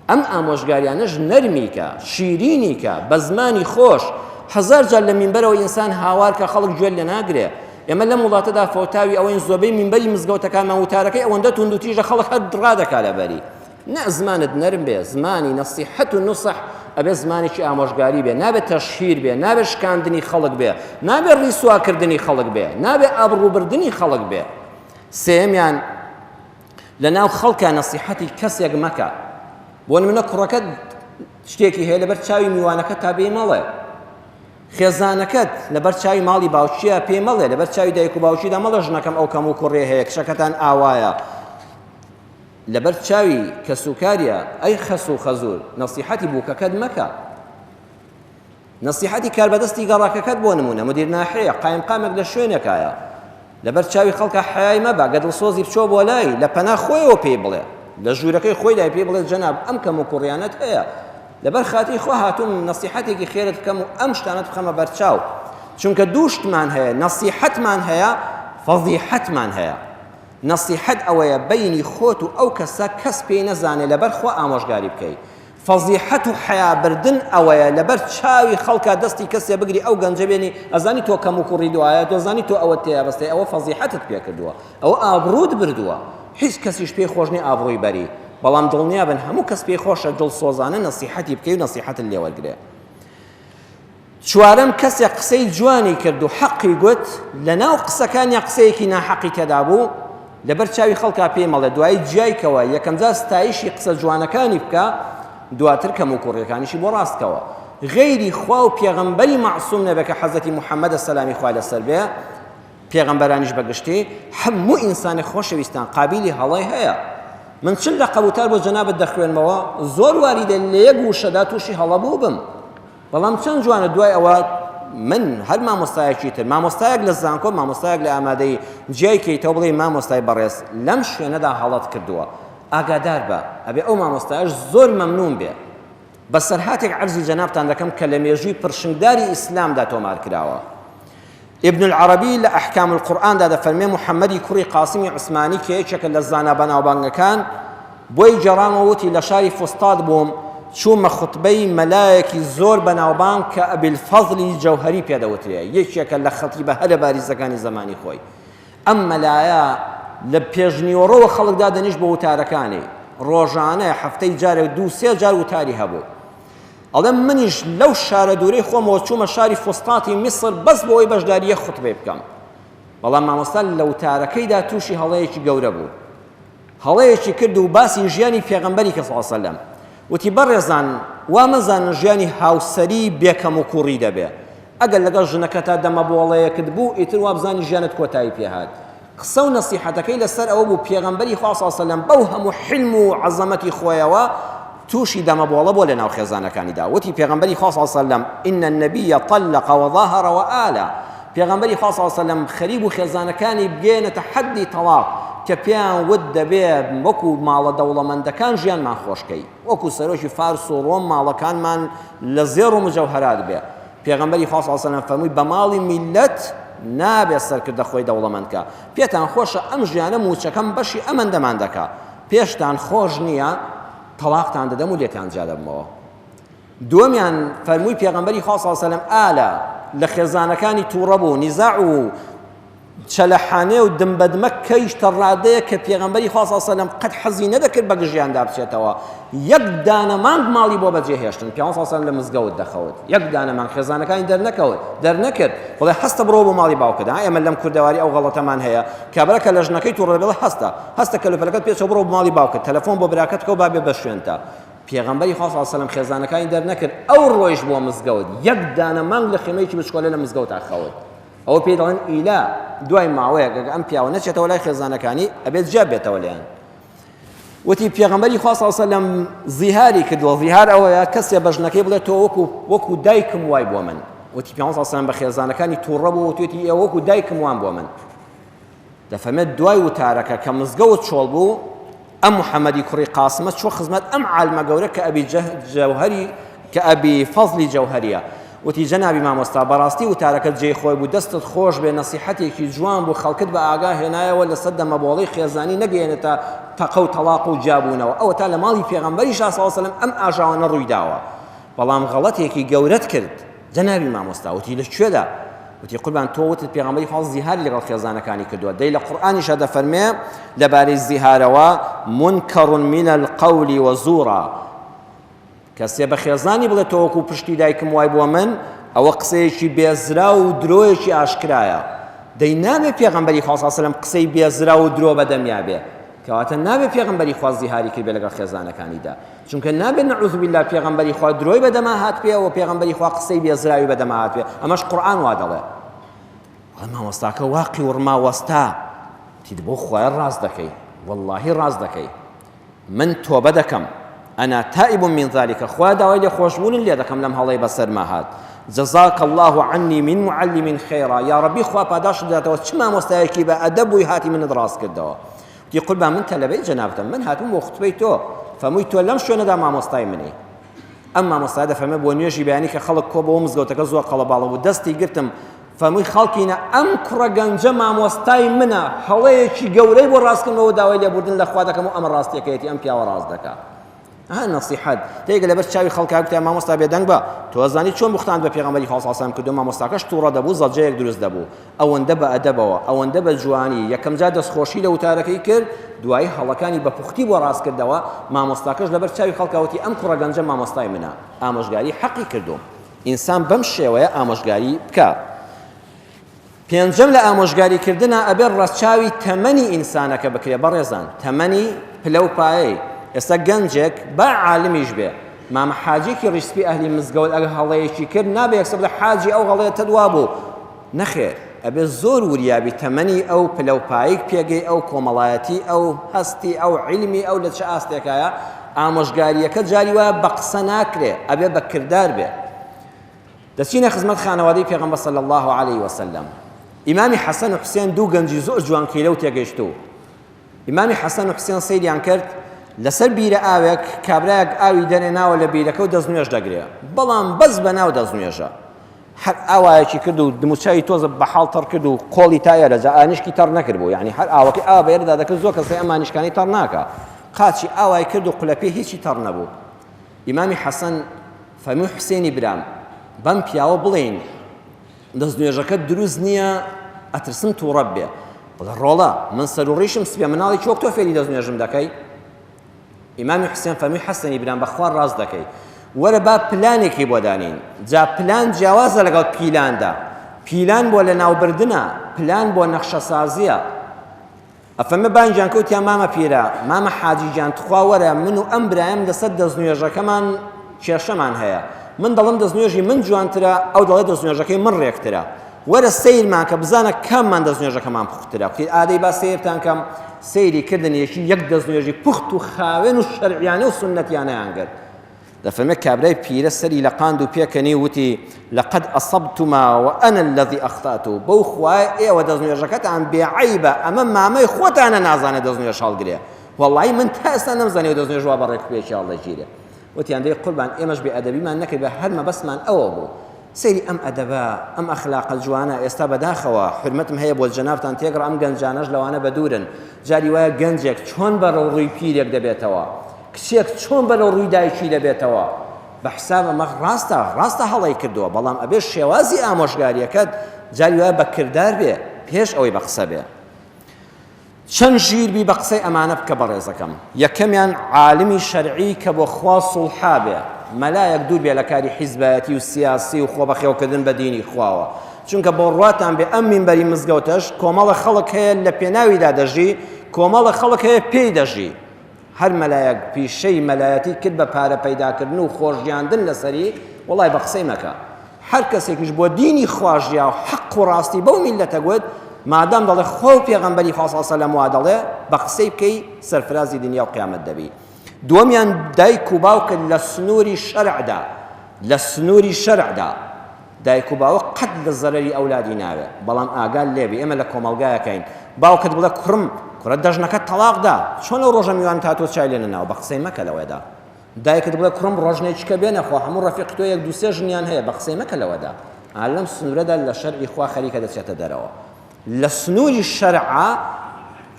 ئەم ئامۆژگاریانەش نەرمیکە شیرینیکە بە زمانی خۆش هەزار جار لە مینبەرەوە ئینسان هاوار کە خەڵک گوێ لێ ناگرێ ئێمە لەم وڵاتەدا فەوتاوی ئەوەین زۆربەی مینبەری مزگەوتەکانمان وتارەکەی ئەوەندە تونند و تیژە خەڵک هەر ڕادەکا لەبەری نە زمانت نەرم بێ زمانی نەسیحەت و نوسح ئەبێ زمانێکی ئامۆژگاری بێ نابێت تەشهیر بێ نابێت شکاندنی خەڵک بێ نابێت ڕیسواکردنی خەڵک بێ نابێت ئابڕووبردنی خەڵک بێ سێمیان لەناو خەڵکە نەسیحەتی کەسێک مەکە بۆ نمونە کوڕەکەت شتێکی هەیە لەبەر چاوی میوانەکە تا بێ مەڵێ خێزانەکەت لەبەر چاوی ماڵی باوچیە پێ مەڵێ لەبەر چاوی دایک و باوچیدا مەڵە ژنەکەم ئەو کەم و کوڕێ هەیە کشەکەتان ئاوایە لەبەر چاوی کەسوکاریە ئەی خەس و خەزور نەسیحەتی بووکەکەت مەکە نەسیحەتی کاربەدەستی گەڕاکەکەت بۆ نمونە مدیر ناحەیە قایمقامێک لە شوێنێکایە لەبەر چاوی خەڵکە حەیای مەبە گە دڵسۆزی بچۆ بۆ لای لە پەنا خۆیەوە پێی بڵێ لە ژوورەکەی خۆی لای پێ بڵێ جەناب ئەم کەم و کوڕیانەت هەیە لەبەر خاتی خۆ هاتووم نەسیحەتێکی خێرت بکەم و ئەم شتانەت بخەمە بەرچاو چونکە دوو شتمان هەیە نەسیحەتمان هەیە فەضیحەتمان هەیە نەسیحەت ئەوەیە بەینی خۆت و ئەو کەسە کەس پێی نەزانێ لەبەر خۆ ئامۆژگاری بکەیت فەضیحەت و حەیابردن ئەوەیە لەبەر چاوی خەڵکە دەستی کەسێ بگری ئەو گەنجە بێنی ئەزانی تۆ کەم و کوڕی دوایە تۆ زانی تۆ ئەوە تێیا بەستێ ئەوە فەضیحەتت پێ کردووە ئەوە ئابڕووت بردووە هیچ کەسیش پێی خۆش نییە ئابڕووی بەری بەڵام دڵنیا بن هەموو کەس پێی خۆشە دڵسۆزانە نەسیحەتی بکەی و نەسیحەتت لێوەرگرێ چوارەم کەسێک قسەی جوانی کرد و حەقی گوت لەناو قسەکانیا قسەیەکی ناحەقی تێدا بوو لەبەر چاوی خەڵکا پێی مەڵێ دوایی جیایکەوە یەکەم جار ستایشی قسە جوانەکانی بکە دواتر کەم و کوڕیەکانیشی بۆ ڕاستکەوە غەیری خوا و پێغەمبەری مەعسووم نەبێ کە حەزەتی موحەممەدە سەلامی خوا لەسەر بێ پێغەمبەرانیش بەگشتی هەموو ئینسانی خۆشەویستان قابلی هەڵەی هەیە. من چل لە قەبوتار بۆ جەنابەت دەخوێنمەوە زۆر واریدە لە یەک وشەدا تووشی هەڵەبوو بم، بەڵام چەند جوانە دوای ئەوە من هەر مامۆستایەکی تر مامۆستایەک لە زانکۆ مامۆستایەک لە ئامادەی جیای کەیتەوە بڵێ مامۆستای بەڕێز لەم شوێنەدا هەڵەت کردووە ئاگادار بە ئەبێ ئەو مامۆستایەش زۆر مەمنون بێ. بەسەرهاتێک عەرزی جەنابتان دەکەم کە لە مێژووی پرشنگداری ئیسلامدا تۆمار کراوە. ابن العربي لأحكام القرآن دا فرمي محمدي كوري قاسمي عثماني كيشك للزانا بناوبانغ كان بوي جرام ووتي لشاري فستاد بوم شوم خطبي ملايكي زور بناوبان كأبي الفضل جوهري بيدا وتري يشك لخطيبة هل بارزكاني زماني خوي أما لايا لبيجني ورو خلق دادا نجبه وتاركاني روجانه حفتي جار دو سي جار وتاري هبو ئەڵێم منیش لەو شارە دوورەی خۆمەوە چوومە شاری فستاتی میسر بەس بۆ ئەوەی بەشداریە خوتبەی بکەم، بەڵام مامۆستا لەو تارەکەیدا تووشی هەڵەیەکی گەورە بوو، هەڵەیەکی کرد و باسی ژیانی پێغەمبەری کە صلی الله علیه وسلم وتی بەڕێزان وا مەزانن ژیانی هاوسەری بێکەم و کوڕی دەبێ، ئەگەر لەگەڵ ژنەکەتا دەمەبۆڵەیەکت بوو ئیتر وا بزانی ژیانت کۆتایی پێهات. قسە و نەسیحەتەکەی لەسەر ئەوە بوو پێغەمبەری خوا صلی الله علیه وسلم بەو هەموو حلم و عەزەمەتی خۆیەوە توشي دم بولا بولا ناو خزانة كان دا وتي پیغمبري خاص صلى الله عليه وسلم إن النبي طلق وظاهر وآلا پیغمبري خاص صلى الله عليه وسلم خريب خزانة كان بجينا تحدي طلاق كبيان ود بيب وكو مال دولة من دا كان جيان ما خوشكي وكو سروشي فارس وروم مال كان من لزير مجوهرات بيه پیغمبري خاص صلى الله عليه وسلم فرمي بمال ملت نابي السر كرد خوي دولة من كا بيتان خوش أم جيانا موچكم بشي أمن دمان دكا بيشتان خوش نيا طلاقتان دەدەم و لێتان جا دەبمەوە. دووەمیان فەرمووی پێغەمبەری خوا صلی الله علیه وسلم ئالە لە خێزانەکانی تووڕە بوو نیزاع و چەلەحانێ و دمبەدمە کەیش تەڕادەیە کە پێغەمبەری خوا صلی الله علیه وسلم قەت حەزی نەدەکرد بە گژیاندا بچێتەوە، یەک دانە مانگ ماڵی بۆ بەجێهێشتن پێغەمبەر صلی الله علیه وسلم لە مزگەوت دەخەوت، یەک دانە مانگ خێزانەکانی دەرنەکرد بڵێ هەستە بڕۆ بۆ ماڵی باوکت. ئێمە لەم کوردەواری ئەو غەڵەتەمان هەیە کابرا کە لە ژنەکەی تووڕە بڵێ هەستە کەلوپەلەکەت پێچەوە بڕۆ بۆ ماڵی باوکت تەلەفۆن بۆ براکەت کەو با بێ بە شوێنتە. پێغەمبەری خوا صلی الله علیه وسلم خێزانەکانی دەرنەکرد ئەو ڕۆیش بۆ مزگەوت یەک دانە مانگ لە خێمەیەکی بچکۆلە لە مزگەوتا خەوت. ئەوە پێی دەڵێن ئیلا دوای ماوەیەک ئەم پیاوە نەچێتەوە لای خێزانەکانی ئەبێت جیا بێتەوە لێیان. وتی پێغەمبەری خوا صلی الله علیه وسلم زیهاری کردووە، زیهار ئەوەیە کەسێ بە ژنەکەی بڵێت تۆ وەکو دایکم وای بۆ من. وتی پێغەمبەر صلی الله علیه وسلم بە خێزانەکانی تووڕە بوو وتوێتی ئێوە وەکو دایکم وان بۆ من. دەفەرمێت دوای وتارەکە کە مزگەوت چۆڵ بوو ئەم محەممەدی کوڕی قاسمە چوە خزمەت ئەم عالمە گەورە کە ئەبی جەوهەری کە ئەبی فەزلی جەوهەریە. وتی جەنابی مامۆستا بەڕاستی وتارەکەت جێی خۆی بوو دەستت خۆش بێ نەسیحەتێکی جوان بوو خەڵکت بە ئاگا هێنایەوە لەسەر دەمەبۆڵەی خێزانی نەگەێنێتە تەقە و تەلاق و جابوونەوە. ئەوە تا لە ماڵی پێغەمبەری صلی الله علیه وسلم ئەم ئاژاوانە ڕووی داوە، بەڵام غەڵەتێکی گەورەت کرد جەنابی مامۆستا. وتی لەکوێدا؟ وتی قوربان تۆ وتت پێغەمبەری خوا زیهاری لەگەڵ خێزانەکانی کردووە، دەی لە قورئانیشە دەفەرمێ لەبارەی زیهارەوە منکەڕ من القەول وزورا، کەسێ بە خێزانی بڵێت تۆ وەکو پشتی دایکم وای بۆ من ئەوە قسەیەکی بێزرا و درۆیەکی ئاشکرایە. دەی نابێ پێغەمبەری خوا صلی الله علیه وسلم قسەی بێزرا و درۆ بەدەمیا بێ، کەواتە نابێ پێغەمبەری خوا زیهاری کرد بێ لەگەڵ خێزانەکانیدا، چونکە نابێ نەعوذ بالله پێغەمبەری خوا درۆی بەدەما هات پێ و پێغەمبەری خوا قسەی بێزراوی بەدەما هات پێ. ئەمەش قورئان وا دەڵێ. مامۆستاکە واقی وڕما وەستا تید بۆ خۆیان ڕاست دەکەی، واللهی ڕاست دەکەی. من تۆبە دەکەم ئەنا تائب من ذلك، خوا داوای لێ خۆشبوونن لێ دەکەم لەم هەڵەی بەسەرما هات. جزاك الله عني من معلم خيرا، يا ربي خوا پاداش داتەوە چ مامۆستایەکی بە ئەدەب بووی هاتی منت ڕاست کردەوە. وتی قوربان من تەلەبەی جەنابەتم، من هاتووم بۆ خوتبەی تۆ، فەرمووی تۆ لەم شوێنەدا مامۆستای منی. ئەم مامۆستای دەفەرمێ بۆ نوێژی بەیانی کە خەڵک کۆ بەوە مزگەوتەکە زۆر قەڵەباڵە بوو دەستی گرتم فەرمووی خەڵکینە ئەم کوڕە گەنجە مامۆستای منە، هەڵەیەکی گەورەی بۆ ڕاستکردنەوە داوای لێبوردن لە خوا دەکەم و ئەمە ڕاستیەکەیەتی ئەم پیاوە ڕاست دەکات. نصیحەت تێگە لەبەر چاوی خەڵکا گوتیان مامۆستا بێدەنگ بە تۆ ئەزانی چۆن بختان بە پێغەمبەری خوا صلی الله علیه وسلم کردو، مامۆستاکەش تووڕە دەبوو زەجەیەک دروست دەبوو، ئەوەندە بە ئەدەبەوە ئەوەندە بە جوانی یەکەم جا دەستخۆشی لە وتارەکەی کرد، دوایی هەڵەکانی بە پوختی بۆ ڕاست کردەوە. مامۆستاکەش لەبەر چاوی خەڵکا وتی ئەم کوڕە گەنجە مامۆستای منە، ئامۆژگاری حەقی کردوم. ئینسان بەم شێوەیە ئامۆژگاری بکات. پێنجەم لە ئامۆژگاریکردنە ئەبێ ڕەچاوی تەمەنی ئینسانەکە بکرێ. بەڕێزان تەمەنی پلە و پایەی ئێستا گەنجێک با عالمیش بێ، مامە حاجێکی ڕیسپی ئەهلی مزگەوت ئەگە هەڵەیەکی کرد نابێ یەکسەر بڵێ حاجی ئەو هەڵەیە تەدوا بوو، نەخێر ئەبێ زۆر وریابی تەمەنی ئەو پلەپایک پێگەی ئەو کۆمەڵایەتی ئەو هەستی ئەو عیلمی ئەو لە چه ئاستێکایە ئامۆژگاریەکە جاری وایە بە قسە ناکرێ ئەبێ بە کردار بێ. دەچینە خزمەت خانەوادەی پێغەمبەر صلی الله عليه وسلم. ئیمامی حەسەن و حوسێن دوو گەنجی زۆر جوان کەیلە و تێگەیشتوو. ئیمامی حەسەن و حوسێن سەیریان کرد لەسەر بیرە ئاوێک کابرایەک ئاوی دەنێناوە لە بیرەکە و دەستنوێژ دەگرێ، بەڵام بەس بەناو دەستنوێژە هەر ئاوایەکی کرد و دموچایی تۆزە بە حاڵ تەڕ کرد و کۆڵی تایە لەجا ئانیشکی تەڕ نەکرد بوو، یعنی هەر ئاوەکەی ئاوا بەێرەدا دەکرد زۆر کەسەی ئەمانیشکانی تەڕ ناکە، قاچی ئاوای کرد و قولەپێ هیچی تەڕ نەبوو. ئیمامی حەسەن فەرمووی حوسێنی برام بەم پیاوە بڵێین دەستنوێژەکە دروست نییە ئەترسم تووڕە بێ، بڵێ ڕۆڵە من سەر و ڕیشم سپێ مناڵی چۆک تۆ فێری دەستنوێژم دەکەی؟ ئیمامی حوسێن فەرمووی حەسەنی برام بەخوا ڕاست دەکەی، وەرە با پلانێکی بۆ دانین، جا پلان جیاوازە لەگەڵ پیلاندا، پیلان بۆ لە ناوبردنە، پلان بۆ نەخشەسازیە. ئەفەرمێ بانگیان کەوتیان مامە پیرە مامە حاجیجان تخوا وەرە من و ئەم برایم لەسەر دەستنوێژەکەمان کێشەمان هەیە، من دەڵم دەستنوێژی من جوانترە ئەو دەڵێ دەستنوێژەکەی من ڕێکترە، وەرە سیرمان کە بزانە کاممان دەستنوێژەکەمان پوخترە. کوتی ئادەی با سیرتان کەم سەیری کردنیەکی یەک دەستنوێژی پوخت و خاوێن و شەرعیانە و سونەتیانەیان کرد. دەفەرمێ کابرای پیرە سەری لە قاند و پێکەنی وتی لەقەد ئەسەبتما وەئەنا الەذی ئەخطأت، بەو خوای ئێوە دەستنوێژەکەتان بێعەیبە، ئەمە مامەی خۆتانە نازانێت دەستنوێژ هەڵگرێ، وەڵڵی من تا ئێستا نەمزانێ دەستنوێژ وا بەڕێک پێکی هەڵدەگیرێ. وتیان دەی قوربان ئێمەش بێئەدەبیمان نەکرد بە هەر مەبەستمان ئەوە بوو، سەیری ئەم ئەدەبە ئەم ئەخلاقە جوانە ئێستا بەداخەوە حرمەتم هەیە بۆ جەنابتان تێگەڕا ئەم گەنجانەش لەوانە بەدورن، جاری وایە گەنجێک چۆن بەرەو ڕووی پیرێک دەبێتەوە، کچێک چۆن بەرەو ڕووی دایکی دەبێتەوە، بە حساب ئەمە ڕاستە هەڵی کردووە، بەڵام ئەبێ شێوازی ئامۆژگاریەکەت جاری وایە بە کردار بێ پێش ئەوەی بە قسە بێ. چەند ژیربی بە قسەی ئەمانە بکە بەڕێزەکەم. یەکەمیان عالمی شەرعی کە بۆ خوا سوڵحا بێ، مەلایەک دوور بێ لە کاری حیزبایەتی و سیاسی و خۆبەخێوکردن بە دینی خواوە، چونکە بۆ ڕواتان بێ ئەم مینبەری مزگەوتەش کۆمەڵە خەڵک هەیە لە پێناویدا دەژی، کۆمەڵە خەڵک هەیە پێی دەژی. هەر مەلایەک پیشەی مەلایەتی کرد بە پارە پەیداکردن و خۆشیاندن لەسەری، وەڵای بە قسەی مەکە. هەر کەسێکیش بۆ دینی خواژیا و حەق و ڕاستی بەو میلەتە گوت، مادام دەڵێ خۆ پێغەمبەری خوا صلی الله علیه و سلم وا دەڵێ بە قسەی بکەی سەرفرازی دنیا و قیامەت دەبی. دووەمیان دایک و باوکت لە سنووری شەرعدا، لە سنووری شەرعدا دایک و باوک قەت لە زەرەری ئەولادی ناوێ، بەڵام ئاگال لێبی. ئێمە لە کۆمەڵگایەکەین باوکت بڵێ کوڕم کوڕە دەژنەکە تەلاقدا، چۆن ئەو ڕۆژە میوان هاتووە چای لێ نەناوە، بە قسەی مەکە لەوەدا. دایکت بڵێ کوڕم ڕۆژنێکیکە بێنەخوا هەموو ڕەفیق تۆ یەک دوو سێ ژنیان هەیە، بە قسەی مەکە لەوەدا. لەم سنوورەدا لە شەرعی خوا خەریکە دەچێتە دەرەوە. لە سنووری شەرعا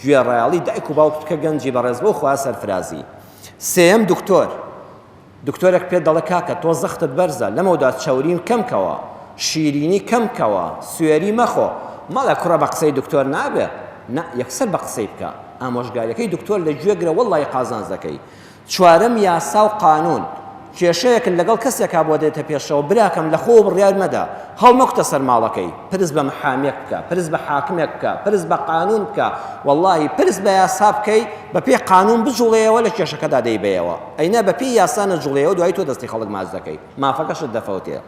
گوێڕایاڵی دایک و باوکت کە گەنجی بەڕێز بۆ خوا سەرفرازی. سێەم دکتۆرێک پێ دەڵێ کاکە تۆ زەختت بەرزە لەمەوەدا چاورین کەمکەوە، شیرینی کەمکەوە، سوێری مەخۆ، مەڵێ کوڕە بە قسەی دکتۆر نابێ، نه یەکسەر بە قسەی بکە، ئامۆژگاریەکەی دکتۆر لە گوێگرە وەڵڵی قازانج دەکەی. چوارەم یاسا و قانون، کێشەیەک لەگەڵ کەسێکا بۆ دێتە پێشەوە براکەم لە خۆ بڕیار مەدا، هەڵمەکتە سەر ماڵەکەی، پرس بە محامێک بکە، پرس بە حاکمێک بکە، پرس بە قانون بکە، وەڵڵاهی پرس بە یاسا بکەی، بە پێی قانون بجوڵێەوە لە کێشەکەدا دەیبەیەوە، ئەینە بە پێی یاسا نەجوڵێەوە دوای تۆ دەستی خەڵک ماچ دەکەی، مافەکەشت دەفەوتێ.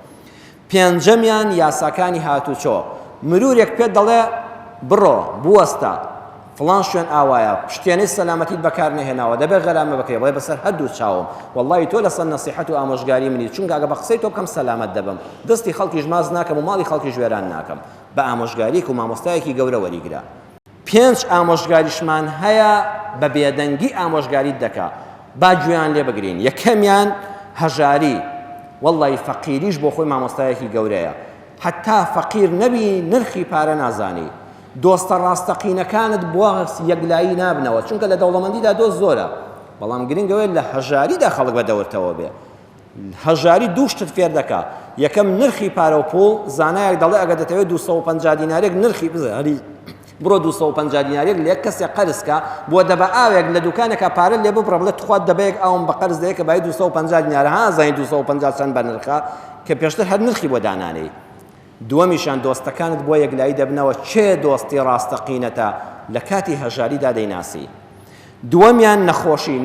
پێنجەمیان یاساکانی هاتوچۆ، مرورێک پێت دەڵێ بڕۆ بوەستە فڵان شوێن ئاوایە پشتێنەی سەلامەتیت بەکار نەهێناوە دەبێت غەرامە بکەی، بڵێ بەسەر هەردوو چاوم وەڵڵاهی تۆ لەسەر نەسیحەت و ئامۆژگاری منی، چونکە ئەگە بە قسەی تۆ بکەم سەلامەت دەبم، دەستی خەڵکیش ماز ناکەم و ماڵی خەڵکیش وێران ناکەم، بە ئامۆژگاریک و مامۆستایەکی گەورە وەریگرە. پێنج ئامۆژگاریشمان هەیە بە بێدەنگی ئامۆژگاریت دەکا، با گوێیان لێ بگرین. یەکەمیان هەژاری، وەڵڵاهی فەقیریش بۆ خۆی مامۆستایەکی گەورەیە، حتا فەقیر نەبی نرخی پارە نازانی، دۆستە ڕاستەقینەکانت بۆ یەکلایی نابنەوە، چونکە لە دەوڵەمەندیدا دۆست زۆرە، بەڵام گرنگەوەی لە هەژاریدا خەڵک بەدەورتەوە بێ. هەژاری دوو شتت فێر دەکا، یەکەم نرخی پارە و پوڵ، زانایەک دەڵێ ئەگە دەتەوێت 250 دینارێک نرخی بزاری بڕۆ 250 دینارێک لە یەک کەسێک قەرزکە بۆ دەبە ئاوێک لە دوکانێکە پارە لێ ببڕە بڵێ توخوات دەبەیەک ئاوم بە قەرز دەیە کە بای 250 دینار ها زانی 250 چەند بە نرخە کە پێشتر هەر نرخی بۆ دانانەی. دووەمیشان دۆستەکانت بۆ یەکلایی دەبنەوە چێ دۆستی ڕاستەقینەتە لە کاتی هەژاریدا دەیناسی. دووەمیان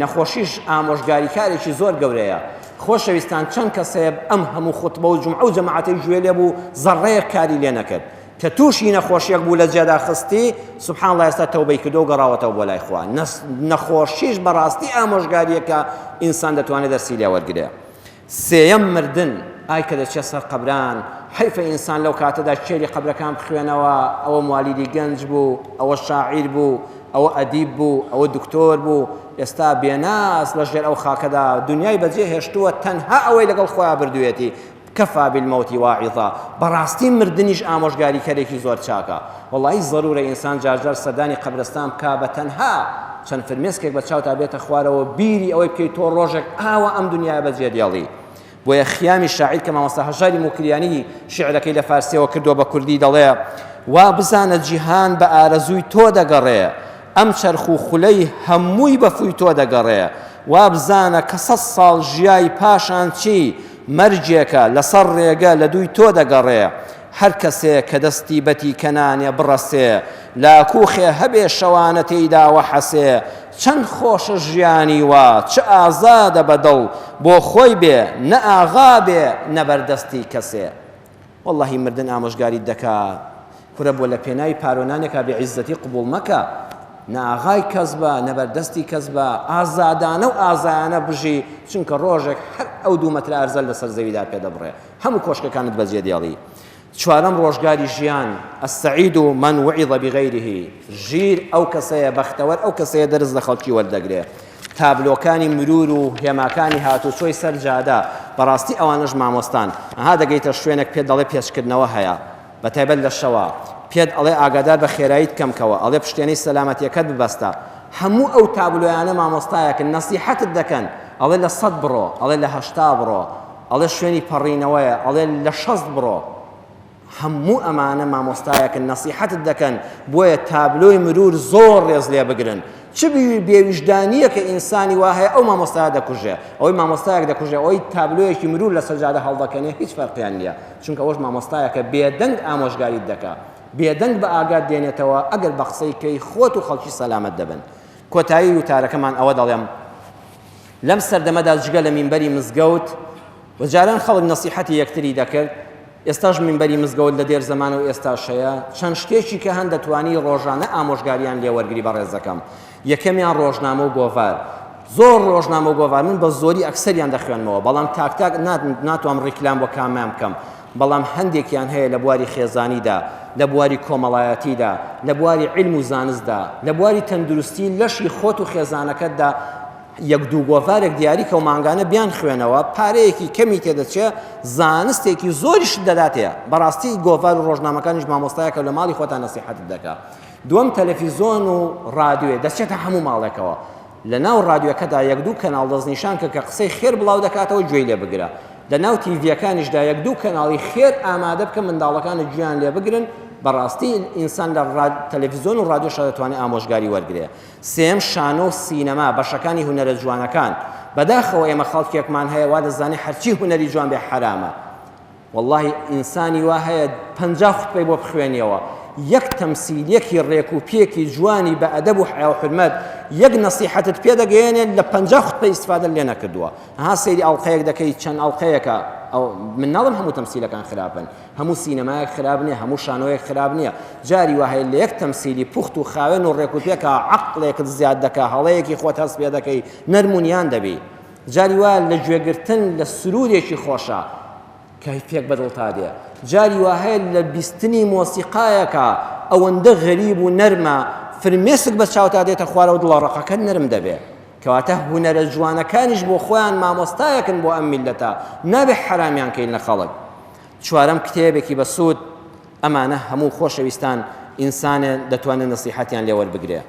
نەخۆشیش ئامۆژگاریکارێکی زۆر گەورەیە. خۆشەویستان چەند کەسێ ئەم هەموو خوتبە و جومعە و جەماعەتەی گوێ لێ بوو زەڕەیەک کاری لێ نەکرد، کە تووشی نەخۆشیەک بوو لە جێدا خستی سبحان الله ئێستا تەوبەی کردو گەڕاوەتەوە بۆ لای خوا. نەخۆشیش بەڕاستی ئامۆژگاریەکە ئینسان دەتوانێت دەرسی لێ وەرگرێ. سێیەم مردن ئای کە دەچێت سەر قەبران حیفە ئینسان لەو کاتەدا شێری قەبرەکان بخوێنەوە ئەوە موالیدی گەنج بوو، ئەوە شاعیر بوو، ئەوە ئەدیب بوو، ئەوە دکتۆر بوو، ئێستا بێناس لە ژێر ئەو خاکەدا دنیای بەجێ هێشتووە تەنها ئەوەی لەگەڵ خۆیان بردوێتی کەفا بالمەوتی واعیظا. بەڕاستی مردنیش ئامۆژگاریکەرێکی زۆر چاکە. وەڵی ضرورە ئینسان جارجار سەردانی قەبرستان بکا بە تەنها چەند فرمێسکێک بە چاوتا بێتە خوارەوە بیری ئەوەی بکەیت تۆ ڕۆژێک ئاوە ئەم دنیای بەجێ دێڵی. بۆیە خیامی شاعیر کە مامۆستا هەژاری موکریانی شیعرەکەی لە فارسیەوە کردووە بە کوردی دەڵێ وا بزانە جیهان بە ئارەزووی تۆ دەگەڕێ، ئەم چەرخ و خولەی هەمووی بەفووی تۆ دەگەڕێ، وا بزانە کە 100 ساڵ ژیای پاشان چی مەرجێکە لەسەر ڕێگە لە دووی تۆ دەگەڕێ، هەر کەسێ کە دەستی بەتی کەنانێ بڕەسێ، لاکوخێ هەبێ شەوانە تێیداوە حەسێ، چەند خۆشە ژیانی وا چه ئازادە بەدڵ، بۆ خۆی بێ نە ئاغا بێ نەبەردەستی کەسێ. وەڵڵاهی مردن ئامۆژگاریت دەکات کورە بۆ لە پێناوی پارۆنانێکا بێعیزەتی قبوڵ مەکە، نە ئاغای کەس بە نەبەردەستی کەس بە، ئازادانە و ئازایانە بژی، چونکە ڕۆژێک هەر ئەو 2 مەتر ئەرزەل لەسەر زەویدا پێدەبڕێ، هەموو کۆشکەکانت بەجێ دێڵی. چوارەم ڕۆژگاری ژیان السعید من وعظ بغیره، ژیر ئەو کەسەیە بەختەوەر ئەو کەسەیە دەرز لە خەڵکی وەردەگرێ. تابلۆکانی مرور و هێماکانی هاتوچۆی سەر جادا بەڕاستی ئەوانش مامۆستان ئەها دەگەیتە شوێنێک پێت دەڵێ پێشکردنەوە هەیە بەتایبەت لە شەوە، پێت ئەڵێ ئاگادار بە خێراییت کەمکەوە، ئەڵێ پشتێنەی سەلامەتیەکەت ببەستە. هەموو ئەو تابلۆیانە مامۆستایەکن نەسیحەتت دەکەن، ئەڵێ لە 100 بڕۆ، ئەڵێ لە 80 بڕۆ، ئەڵێ شوێنی پەڕینەوەیە، ئەڵێ لە 60 بڕۆ. هەموو ئەمانە مامۆستایەکن نەسیحەتت دەکەن بۆیە تابلۆی مرور زۆر ڕێز لێ بگرن. چ بێویژدانیە کە ئینسانی وا هەیە ئەو مامۆستایە دەکوژێ، ئەوەی مامۆستایەک دەکوژێ، ئەوەی تابلۆیەکی مرور لە سەجادە هەڵدەکەنێ هیچ فەرقیان نییە، چونکە ئەوەش مامۆستایەکە بێدەنگ ئامۆژگاریت دەکات، بێدەنگ بە ئاگات دێنێتەوە ئەگەر بە قسەی کەی خۆت و خەڵکی سەلامەت دەبن. کۆتایی وتارەکەمان ئەوە دەڵێم لەم سەردەمەدا جگە لە مینبەری مزگەوت وەجاران خەڵک نەسیحەتی یەکتری دەکرد، ئێستاش مینبەری مزگەوت لە دێر زەمانە و ئێستاش هەیە، چەند شتێکی کە هەن دەتوانی ڕۆژانە ئامۆژگاریان لێوەرگری بە ڕێزەکەم. یەکەمیان ڕۆژنامە و گۆڤار، زۆر ڕۆژنامە و گۆڤار من بە زۆری ئەکسەریان دەخوێنمەوە، بەڵام تاک ناتوانم ڕیکلام بۆ کامیان بکەم، بەڵام هەندێکیان هەیە لە بواری خێزانیدا، لە بواری کۆمەڵایەتیدا، لە بواری علم و زانستدا، لە بواری تەندروستی لەشی خۆت و خێزانەکەتدا یەک دوو گۆڤارێک دیاری کە و مانگانە بیان خوێنەوە، پارەیەکی کەمی تێدەچێت، زانستێکی زۆریش دەداتەیە. بەڕاستی گۆڤار و ڕۆژنامەکانیش مامۆستایەکە لە ماڵی خۆتان نەسیحەتت دەکات. دووەم تەلەڤیزۆن و ڕادیۆ دەچێتە هەموو ماڵێکەوە، لە ناو ڕادیۆکەدا یەک دوو کەناڵ دەستنیشان کە قسەی خێر بڵاو دەکاتەوە گوێی لێ بگرە، لە ناو تیڤیەکانیشدا یەک دوو کەناڵی خێر ئامادە بکە منداڵەکانە گوێیان لێ بگرن. بەڕاستی ئینسان لە تەلەڤیزۆن و ڕادیۆشە دەتوانێت ئامۆژگاری وەرگرێ. سێم شانۆ و سینەما بەشەکانی هونەرە جوانەکان، بەداخەوە ئێمە خەڵکێکمان هەیە وا دەزانێت هەرچی هونەری جوان بێ حرامە. واللهی ئینسانی وا هەیە 50 خوتبەی بۆ بخوێنیەوە، یەک تەمسیلێکی ڕێک و پێکی جوانی بە ئەدەب و حیا و حرمەت، یەک نەسیحەتت پێ دەگەێنێت لە 50 خوتبە ئیسفادە لێ نەکردووە. ها سەیری ئەڵقەیەک دەکەی چەند ئەڵقەیەکە، ئەو من ناڵم هەموو تەمسیلەکان خراپن، هەموو سینەمایەک خراپ نییە، هەموو شانۆیەک خراپ نییە، جاری وهەیە لە یەک تەمسیلی پوخت و خاوێن و ڕێک و پێکە عەقڵێکت زیاد دەکا، هەڵەیەکی خۆت هەست پێ دەکەی، نەرمونیان دەبی. جاری وا لە گوێگرتن لە سرودێکی خۆشە کەیفێک بەدڵتا دێ، جاری وا هەیە لە بیستنی مۆسیقایەکە ئەوەندە غەریب و نەرمە، فرمێسک بە چاوتا دێتە خوارە و دڵە ڕقەکە نەرم دەبێ. کەواتە هونەرە جوانەکانیش بۆ خۆیان مامۆستایەکن بۆ ئەم میلەتە، نابێ حرامیان کەین لە خەڵک. چوارەم کتێبێکی بە سوود، ئەمانە هەموو خۆشەویستان ئینسانە دەتوانێت نەسیحەتیان لێ وەربگرێ.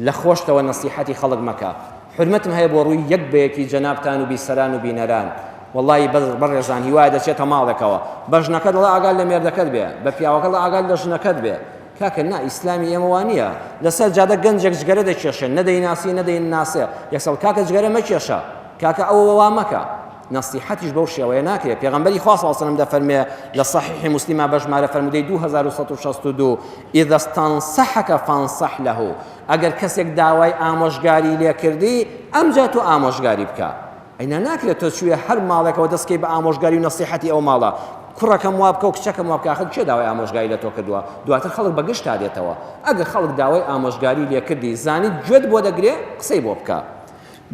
لە خۆشتەوە نەسیحەتی خەڵک مەکە. حرمەتم هەیە بۆ ڕووی یەک بەیەکی جەنابتان و بیسەران و بینەران، وەڵی بەڕێزان هیوای دەچێتە ماڵێکەوە، بە ژنەکەت دڵە ئاگال لە مێردەکەت بێ، بە پیاوەکە دڵە ئاگال لە ژنەکەت بێ. کاکە نا ئیسلامی ئێمە وانە لەسەر جادە گەنجێک جگەرە دەکێشێ، نەدەیناسی نەدەیناسێ، یەکسەڵ کاکە جگەرە مەکێشە، کاکە ئەوە وا مەکە. نەسیحەتیش بەو شێوەیە ناکرێت. پێغەمبەری خوا صلی الله علیه و سلم دەفەرمێ لە صحیح مسلمە بە ژمارە فەرمودەی 2162 إذا استنصحك فانصح له، ئەگەر کەسێک داوای ئامۆژگاری لێ کردی ئەمجا تۆ ئامۆژگاری بکە. ئەینا ناکرێت تۆ چوێ هەر ماڵێکەوە دەستکەی بە ئامۆژگاری و نەسیحەتی ئەو ماڵە، کوڕەکەم وا بکە و کچەکەم وا بکە ئاخر کێ داوای ئامۆژگاری لە تۆ کردووە دواتر خەڵک بەگشت تا دێتەوە ئەگەر خەڵک داوای ئامۆژگاری لێ کردی زانیت گوێت بۆ دەگرێ قسەی بۆ بکە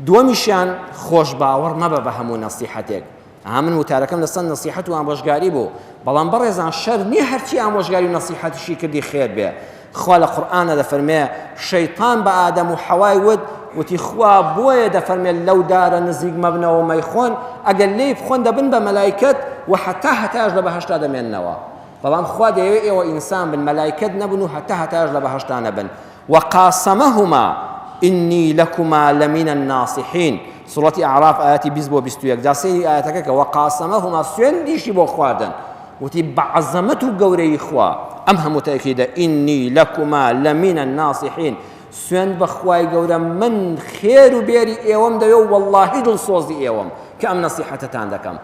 دووەمیشیان خۆش باوەڕ مەبە بە هەموو نەسیحەتێک من وتارەکەم لەسەر نەسیحەت و ئامۆژگاری بوو بەڵام بەڕێزان شەر نییە هەرچی ئامۆژگاری و نەسیحەتیشی کردی خێر بێ خوا لە قورئانە دەفەرمێ شەیطان بە ئادەم و حەوای وتی خوا بۆیە دەفەرمێت لەو دارە نزیک مەبنەوە مەیخۆن ئەگەر لێی بخۆن دەبن بە مەلایکەت و هەتاش لە بەهەشتا دەمێننەوە بەڵام خوا دەیەوێت ئێوە ئینسان بن مەلایکەت نەبن و هەتاش لە بەهەشتا نەبن وقاسمەهما إني لكما لمن الناصحين سورة أعراف آياتي 20 دا سيري آياتك وقاسمهما سوينديشي بو خواردن وتي بعظمته قوري إخوا أمها متأكدة إني لكما لمن الناصحين سويند بخواي قورا من خير بيري إيوم ديو والله دل صوزي إيوم كأم نصيحة تاندكم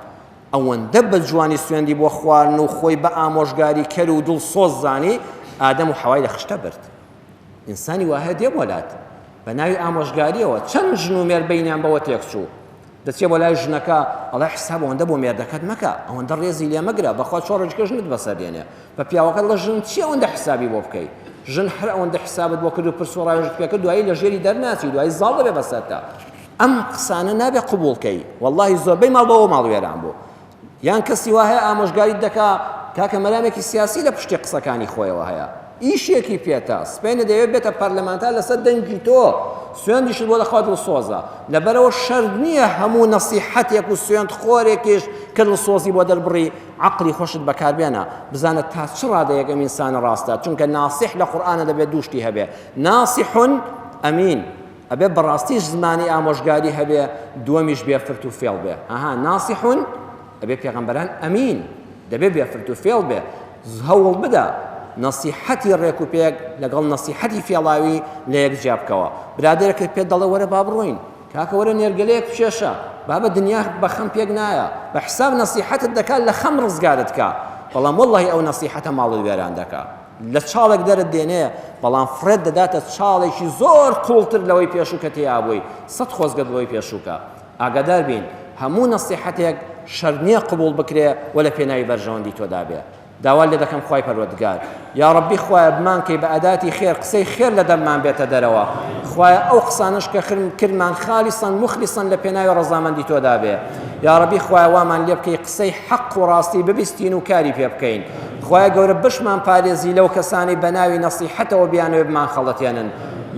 أوان دب جواني سويندي بو خوارن وخوي بآموشقاري كرو دل صوز زاني آدم وحواي لخشتبرت إنساني واحد يبولاد بەناوی ئامۆژگاریەوە چەند ژن و مێر بەینیان بەوە تێکچوو دەچێ بۆ لای ژنەکە ئەڵێ حساب ئەوەندە بۆ مێردەکەت مەکە ئەوەندە ڕێزی لێ مەگرە بەخوا چۆڕێکەکە ژنت بەسەردێنێ بە پیاوەکەت لە ژن چی ئەوەندە حسابی بۆ بکەیت ژن هەر ئەوەندە حسابت بۆ کرد و پرسوڕایژت پێکرد دوایی لە ژێری دەرناچی دوایی زاڵ دەبێ بەسەرتە ئەم قسانە نابێ قبوڵکەی وەڵڵاهی زۆربەی ماڵەوە ماڵوێران بوو یان کەسی وا هەیە ئامۆژگاریت دەکا کاکە مەرامێکی سیاسی لە پشتی قسەکانی خۆیەوە هەیە ئیشێکی پێتە سپێنە دەوێت بێتە پەرلەمانتار لەسەر دەنگی تۆ سوێندیشت بۆ دەخوات دڵسۆزە لەبەرەوە شەر نییە هەموو نەسیحەتێک و سوێند خۆرێکیش کە دڵسۆزی بۆ دەربڕی عەقڵی خۆشت بەکاربێنە بزانە تا چ ڕادەیەک ئەم ئینسانە ڕاستە چونکە ناسیح لە قورئانە دەبێت دووشتی هەبێ ناسیح ئەمین ئەبێ بەڕاستیش زمانی ئامۆژگاری هەبێ دووەمیش بێ فرت و فێڵ بێ ناسیح ئەبێ پێغەمبەران ئەمین دەبێ بێ فرت و فێڵ بێ هەوڵ بدە نصيحتي ڕێک و پێک لەگەڵ نصیحەتی فێڵاوی لە یەکجیا بکەوە برادێکت پێت دەڵێ وەرە با بڕۆین کاکە وەرە نێرگەلەیەک بچێشە با بە دنیا بە خەم پێک نایە بە حساب نصیحەتت دەکات لە خەم ڕزگارت کە بەڵام وەڵڵاهی ئەو نصیحەتە ماڵی وێران دەکات لە چاڵێک دەرت دێنێ بەڵام فرێت دەداتە چاڵێکی زۆر قوڵتر لەوەی پێشووکە تێیابووی سەد خۆزگەت لەوەی پێشووکە ئاگادار بین هەموو نصیحەتێک شەر نییە قبوڵ بکرێ و لە پێناوی بەرژەوەندی تۆدا بێ داوا لێ دەکەم خوای پەروەردگار یا ڕەبی خوایە بمان کەی بە ئەداتی خێر قسەی خێر لە دەممان بێتە دەرەوە خوایە ئەو قسانش کە کردمان خالیسان مخلیسان لە پێناوی ڕەزامەندی تۆدا بێ یا ڕەبی خوایە وامان لێ بکەی قسەی حەق و ڕاستی ببیستین و کاری پێ بکەین خوایە گەورە بشمان پارێزی لەو کەسانی بە ناوی نەسیحەتەوە بیانەوێ بمان خەڵەتێنن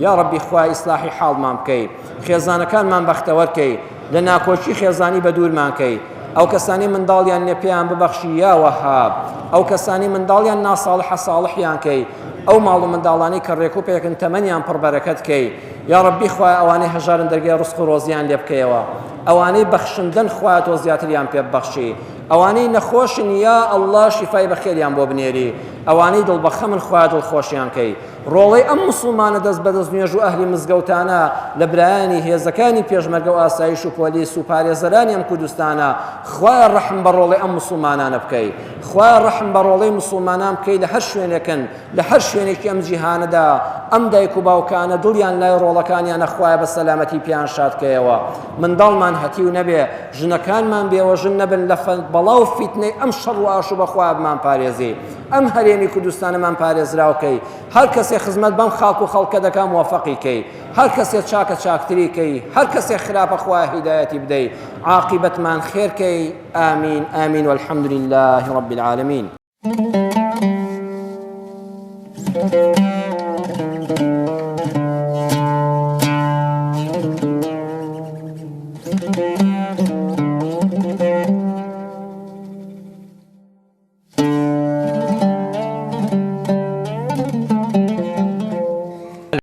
یا ڕەبی خوای ئیسلاحی حاڵمان بکەی خێزانەکانمان بەختەوەرکەی لە ناکۆچی خێزانی بە دوورمان کەی ئەو کەسانی منداڵیان لێ پێیان ببەخشی یا وەهاب ئەو کەسانی منداڵیان ناساڵحە ساڵحیان کەی ئەو ماڵ و منداڵانی کە ڕێک و پێکن تەمەنیان پڕبەرەکەت کەی یا ڕەبی خوای ئەوانەی هەژارن دەرگای ڕزق و ڕۆزیان لێ بکەیەوە ئەوانەی بەخشندن خوای تۆ زیاتریان پێ ببەخشی ئەوانەی نەخۆشن یا ئەڵڵا شیفای بەخێریان بۆ بنێری ئەوانەی دڵبەخەمن خوای دڵخۆشیان کەی ڕۆڵەی ئەم مسلمانە دەست بەدەست نوێژ و ئەهلی مزگەوتانە لە برایانی هێزەکانی پێشمەرگە و ئاسایش و پۆلیس و پارێزەرانی ئەم کوردستانە خوای ڕەحم بە ڕۆڵەی ئەم مسلمانانە بکەی خوای ڕەحم بە ڕۆڵەی مسلمانان بکەی لە هەر شوێنێکن لە هەر شوێنێکی ئەم جیهانەدا ئەم دایک و باوکانە دڵیان لای ڕۆڵەکانیانە خوای بە سەلامەتی پیان شادکەیەوە منداڵمان هەتی و نەبێ ژنەکانمان بێوەژن نەبن لە بەڵاو فیتنەی ئەم شەڕ و ئاشوب بەخوا بمان پارێزی ئەم هەرێمی کوردستانەمان پارێزراوکەی هەر کەسێ خزمەت بەم خاڵک و خەڵکە دەکا موفەقی کەی هەر کەسێ چاکە چاکتری کەی هەر کەسێ خراپە خوای هیدایەتی بدەی عاقبەتمان خێرکەی ئامین ئامین والحەمد لله رب العالمین Thank you.